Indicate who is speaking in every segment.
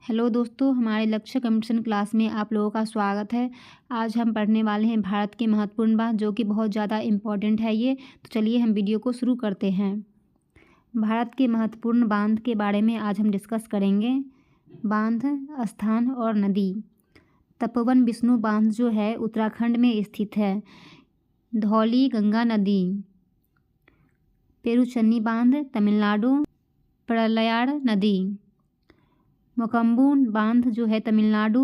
Speaker 1: Hello दोस्तों, हमारे लक्ष्य कंपटीशन क्लास में आप लोगों का स्वागत है। आज हम पढ़ने वाले हैं भारत के महत्वपूर्ण बांध, जो कि बहुत ज़्यादा इम्पोर्टेंट है ये। तो चलिए हम वीडियो को शुरू करते हैं। भारत के महत्वपूर्ण बांध के बारे में आज हम डिस्कस करेंगे। बांध, स्थान और नदी। तपोवन विष्णु बांध जो है उत्तराखंड में स्थित है। धौली गंगा नदी। पेरुचन्नी बांध तमिलनाडु। प्रलयार नदी। मोकम्बू बांध जो है तमिलनाडु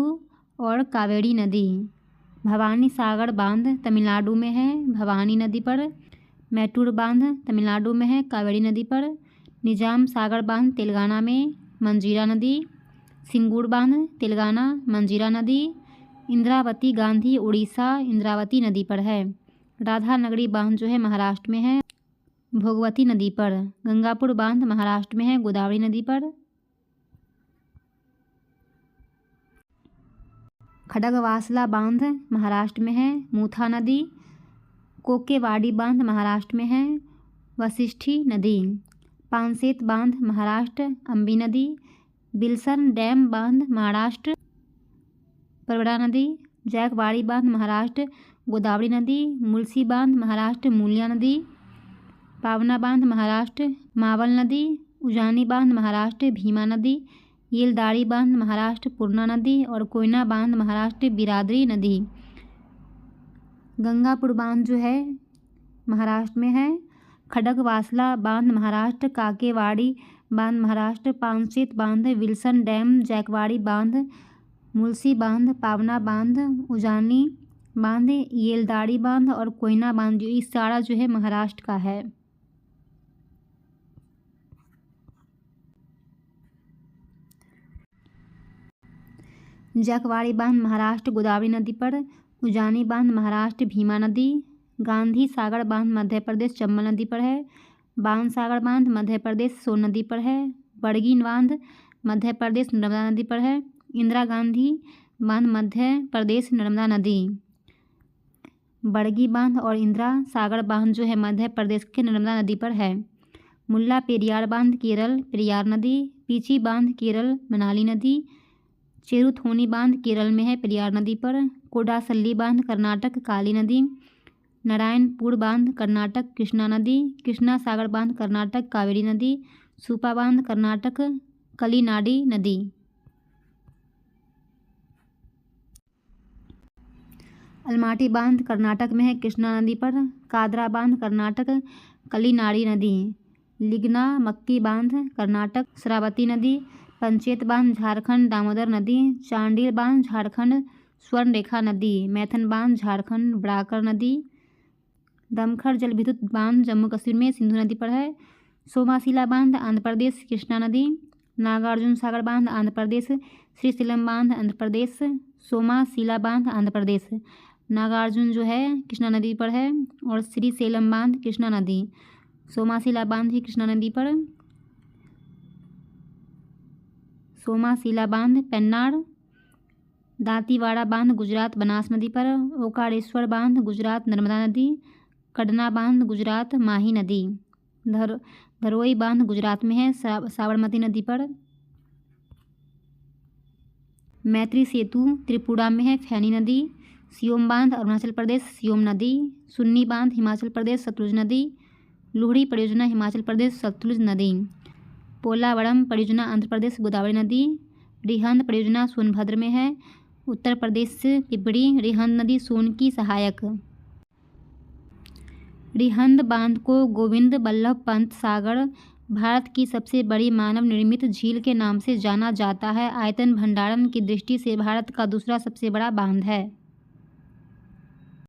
Speaker 1: और कावेरी नदी। भवानी सागर बांध तमिलनाडु में है, भवानी नदी पर। मैटूर बांध तमिलनाडु में है, कावेरी नदी पर। निजाम सागर बांध तेलंगाना में, मंजीरा नदी। सिंगूर बांध तेलंगाना, मंजीरा नदी। इंद्रावती गांधी उड़ीसा, इंद्रावती नदी पर है। राधानगरी बांध जो है महाराष्ट्र में है, भोगवती नदी पर। गंगापुर बांध महाराष्ट्र में है, गोदावरी नदी पर। खडगवासला बांध महाराष्ट्र में है, मूथा नदी। कोकेवाड़ी बांध महाराष्ट्र में है, वशिष्ठी नदी। पानसेत बांध महाराष्ट्र, अम्बी नदी। बिल्सन डैम बांध महाराष्ट्र, परवड़ा नदी। जैकवाड़ी बांध महाराष्ट्र, गोदावरी नदी। मुलसी बांध महाराष्ट्र, मूलिया नदी। पावना बांध महाराष्ट्र, मावल नदी। उजानी बांध महाराष्ट्र, भीमा नदी। येलदारी बांध महाराष्ट्र, पूर्णा नदी। और कोयना बांध महाराष्ट्र, बिरादरी नदी। गंगापुर बांध जो है महाराष्ट्र में है। खडगवासला बांध महाराष्ट्र, काकेवाड़ी बांध महाराष्ट्र। पानसेत बांध, विल्सन डैम, जैकवाड़ी बांध, मुलसी बांध, पावना बांध, उजानी बांध, येलदारी बांध और कोयना बांध जो इस सारा जो है महाराष्ट्र का है। जैकवाड़ी बांध महाराष्ट्र, गोदावरी नदी पर। उजानी बांध महाराष्ट्र, भीमा नदी। गांधी सागर बांध मध्य प्रदेश, चंबल नदी पर है। बाण सागर बांध मध्य प्रदेश, सोन नदी पर है। बड़गी बांध मध्य प्रदेश, नर्मदा नदी पर है। इंदिरा गांधी बांध मध्य प्रदेश, नर्मदा नदी। बड़गी बांध और इंदिरा सागर बांध जो है मध्य प्रदेश के नर्मदा नदी पर है। मुल्ला पेरियार बांध केरल, पेरियार नदी। पीची बांध केरल, मनाली नदी। चेरुथोनी बांध केरल में है, पेरियार नदी पर। कोडासल्ली बांध कर्नाटक, काली नदी। नारायणपुर बांध कर्नाटक, कृष्णा नदी। कृष्णा सागर बांध कर्नाटक, कावेरी नदी। सूपा बांध कर्नाटक, कलिनाडी नदी। अलमाटी बांध कर्नाटक में है, कृष्णा नदी पर। कादरा बांध कर्नाटक, कलिनाडी नदी। लिग्नामक्की बांध कर्नाटक, शरावती नदी। पंचेत बांध झारखंड, दामोदर नदी। चांडिल बांध झारखंड, स्वर्णरेखा नदी। मैथन बांध झारखंड, ब्राकर नदी। दमखर जल विद्युत बांध जम्मू कश्मीर में, सिंधु नदी पर है। सोमाशिला बांध आंध्र प्रदेश, कृष्णा नदी। नागार्जुन सागर बांध आंध्र प्रदेश। श्रीशैलम बांध आंध्र प्रदेश। सोमाशिला बांध आंध्र प्रदेश। नागार्जुन जो है कृष्णा नदी पर है और श्रीशैलम बांध कृष्णा नदी। सोमाशिला बांध ही कृष्णा नदी पर। सोमाशिला बांध पेन्नार। दांतीवाड़ा बांध गुजरात, बनास नदी पर। ओकारेश्वर बांध गुजरात, नर्मदा नदी। कडना बांध गुजरात, माही नदी। धरोई बांध गुजरात में है, साबरमती नदी पर। मैत्री सेतु त्रिपुरा में है, फैनी नदी। सियोम बांध अरुणाचल प्रदेश, सियोम नदी। सुन्नी बांध हिमाचल प्रदेश, सतलुज नदी। लोहड़ी परियोजना हिमाचल प्रदेश, सतलुज नदी। पोलावरम परियोजना आंध्र प्रदेश, गोदावरी नदी। रिहंद परियोजना सोनभद्र में है, उत्तर प्रदेश। पिपड़ी रिहंद नदी, सोन की सहायक। रिहंद बांध को गोविंद बल्लभ पंत सागर, भारत की सबसे बड़ी मानव निर्मित झील के नाम से जाना जाता है। आयतन भंडारण की दृष्टि से भारत का दूसरा सबसे बड़ा बांध है।